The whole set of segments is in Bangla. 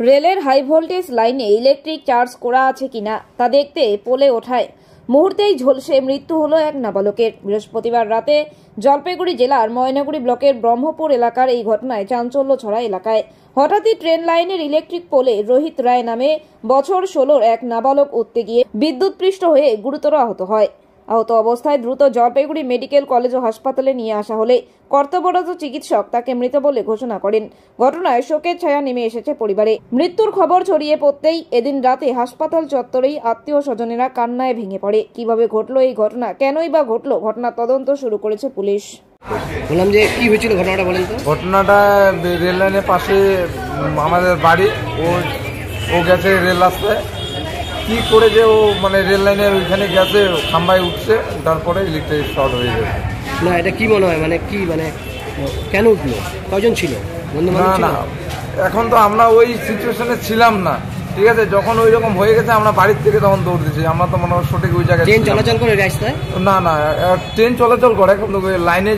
রেলের হাই ভোল্টেজ লাইনে ইলেকট্রিক চার্জ করা আছে কিনা তা দেখতে পোলে ওঠায় মুহূর্তেই ঝলসে মৃত্যু হলো এক নাবালকের। বৃহস্পতিবার রাতে জলপাইগুড়ি জেলার ময়নাগুড়ি ব্লকের ব্রহ্মপুর এলাকার এই ঘটনায় চাঞ্চল্য ছড়া এলাকায়। হঠাৎই ট্রেন লাইনের ইলেকট্রিক পোলে রোহিত রায় নামে বছর 16-র এক নাবালক উঠতে গিয়ে বিদ্যুৎপৃষ্ট হয়ে গুরুতর আহত হয়। আহত অবস্থায় দ্রুত জলপাইগুড়ি মেডিকেল কলেজ ও হাসপাতালে নিয়ে আসা হলে কর্তব্যরত চিকিৎসক তাকে মৃত বলে ঘোষণা করেন। ঘটনায় শোকের ছায়া নেমে এসেছে পরিবারে। মৃত্যুর খবর ছড়িয়ে পড়তেই এদিন রাতে হাসপাতাল চত্বরেই আত্মীয় স্বজনেরা কান্নায় ভেঙে পড়ে। কিভাবে ঘটলো এই ঘটনা, কেনই বা ঘটলো, ঘটনার তদন্ত শুরু করেছে পুলিশ। বললাম যে কি হয়েছিল ঘটনাটা বলেন তো। ঘটনাটা রেল লাইনের পাশে আমাদের বাড়ি, ও গেছে রেল রাস্তায়, কি করে যে ও মানে রেল লাইনের ওইখানে গেছে, খাম্বায় উঠছে, উঠার পরে ইলেকট্রিক শর্ট হয়ে গেছে। না এটা কি মনে হয়, মানে কি মানে কেন উঠলো, কজন ছিল? না না, এখন তো আমরা ওই সিচুয়েশনে ছিলাম না, ঠিক আছে। যখন ওই রকম হয়ে গেছে আমরা বাড়ির থেকে তখন দৌড় দিচ্ছি, আমরা তো মনে হয় সঠিক ওই জায়গায় ট্রেন চলাচল করে রাস্তায়। না না, ট্রেন চলাচল করে কিন্তু লাইনে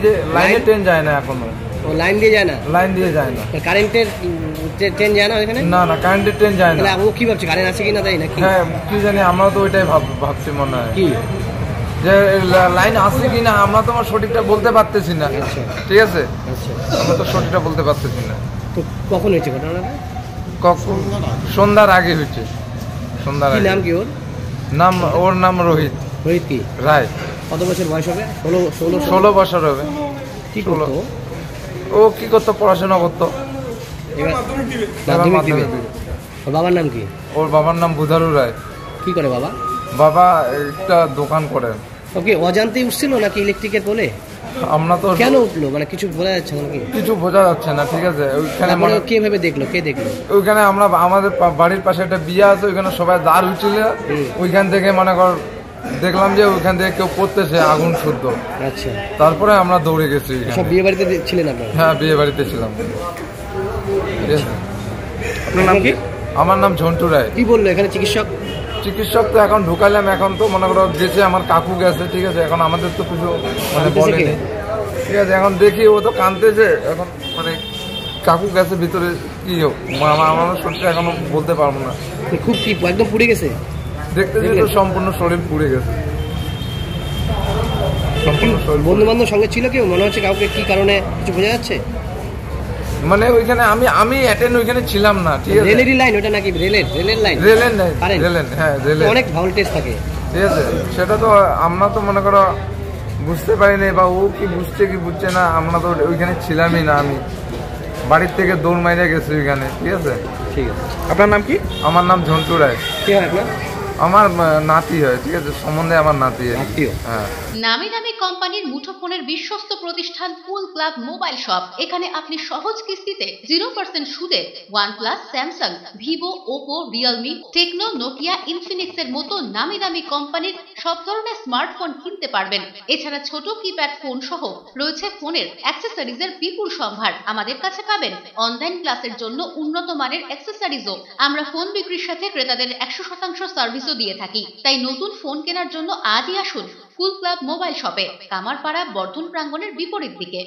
ট্রেন যায় না এখনো। ও লাইন দিয়ে যায় না? লাইন দিয়ে যায় না। কারেন্টের ট্রেন যায় না ওখানে? না না, কারেন্টের ট্রেন যায় না। ও কি ভাবছে, কারেন্ট আছে কিনা তাই নাকি? হ্যাঁ কি জানি, আমরা তো ওইটাই ভাবছি মনে হয় কি যে লাইন আসছে কিনা, আমরা তো আমার সঠিকটা বলতে পারতেছি না। ঠিক আছে, আমরা তো সঠিকটা বলতে পারতেছি না। তো কখন হয়েছে ঘটনাটা? কখন? সন্ধ্যার আগে হয়েছে। সন্ধ্যার আগে। নাম কি ওর? ওর নাম রোহিত। রোহিত কি রায়। কত বছর বয়স হবে? 16 বছর হবে। কি করতো ও? কি করতো? পড়াশোনা করতো। ওর বাবার নাম কি? ওর বাবার নাম বুধারু রায়। কি করে বাবা? বাবা একটা দোকান করে। ওকে অজান্তে উঠছিল নাকি ইলেকট্রিকের পোলে? আমরা তো কেন উঠলো মানে কিছু বোঝা যাচ্ছে না, কিছু বোঝা যাচ্ছে না। ঠিক আছে, ওইখানে কে ভেবে দেখলো, কে দেখলো? ওইখানে আমাদের বাড়ির পাশে একটা বিয়ে আছে, ওইখানে সবাই দাঁড় হচ্ছিল, ওইখান থেকে মনে কর দেখলাম যে ওইখান থেকে কেউ পড়তেছে আগুন শুদ্ধ। আচ্ছা, তারপরে আমরা দৌড়ে গেছি। সব বিয়ে বাড়িতে ছিলেন আপনারা? হ্যাঁ বিয়ে বাড়িতে ছিলাম। আপনার নাম কি? আমার নাম ঝন্টু রায়। কি বললো এখানে চিকিৎসক? চিকিৎসক তো এখন ঢুকাইলাম, এখন তো মনে করো গেছে, আমার কাকু গেছে। ঠিক আছে, এখন আমাদের তো কিছু মানে বলেনি। ঠিক আছে, এখন দেখি ও তো কাঁদতেছে, এখন মানে কাকু গেছে ভিতরে, কি হোক আমার শরীরটা এখনো বলতে পারবো না। খুব কি একদম পুড়ে গেছে? দেখতেছি তো সম্পূর্ণ শরীর পুড়ে গেছে। বন্ধু বান্ধব সঙ্গে ছিল কেউ? মনে হচ্ছে কাউকে, কি কারণে কিছু বোঝা যাচ্ছে? মানে ওইখানে আমি অ্যাটেন্ড ওইখানে ছিলাম না। ঠিক আছে, রেলেরই লাইন ওটা নাকি? রেলের লাইন? রেলের নাই, রেলের। হ্যাঁ রেলের অনেক ভোল্টেজ থাকে। ঠিক আছে, সেটা তো আমরা তো মনে করো বুঝতে পারিনি, বা ও কি বুঝছে কি বুঝছে না, আমরা তো ওইখানে ছিলামই না। আমি বাড়ির থেকে দৌড় মাইরে গেছি ওইখানে। ঠিক আছে, ঠিক আছে। আপনার নাম কি? আমার নাম ঝন্টু রায়। কি হয় আপনার? আমার নাতি হয়। ঠিক আছে, সম্বন্ধে আমার নাতি হয়। হ্যাঁ, নামি দামি কোম্পানির মুঠোফোনের বিশ্বস্ত প্রতিষ্ঠান কুল ক্লাব মোবাইল শপ। এখানে আপনি সহজ কিস্তিতে 0% সুদে OnePlus, Samsung, Vivo, Oppo, Realme, Tecno, Nokia, Infinix এর মতো নামি দামি কোম্পানির সব ধরনের স্মার্টফোন কিনতে পারবেন। এছাড়া ছোট কিপ্যাড ফোন সহ রয়েছে ফোনের অ্যাক্সেসরিজের বিপুল সম্ভার। আমাদের কাছে পাবেন অনলাইন ক্লাসের জন্য উন্নত মানের অ্যাক্সেসরিজও। আমরা ফোন বিক্রির সাথে ক্রেতাদের 100% সার্ভিসও দিয়ে থাকি। তাই নতুন ফোন কেনার জন্য আজই আসুন কুল ক্লাব মোবাইল শপে, কামারপাড়া বর্ধন প্রাঙ্গণের বিপরীত দিকে।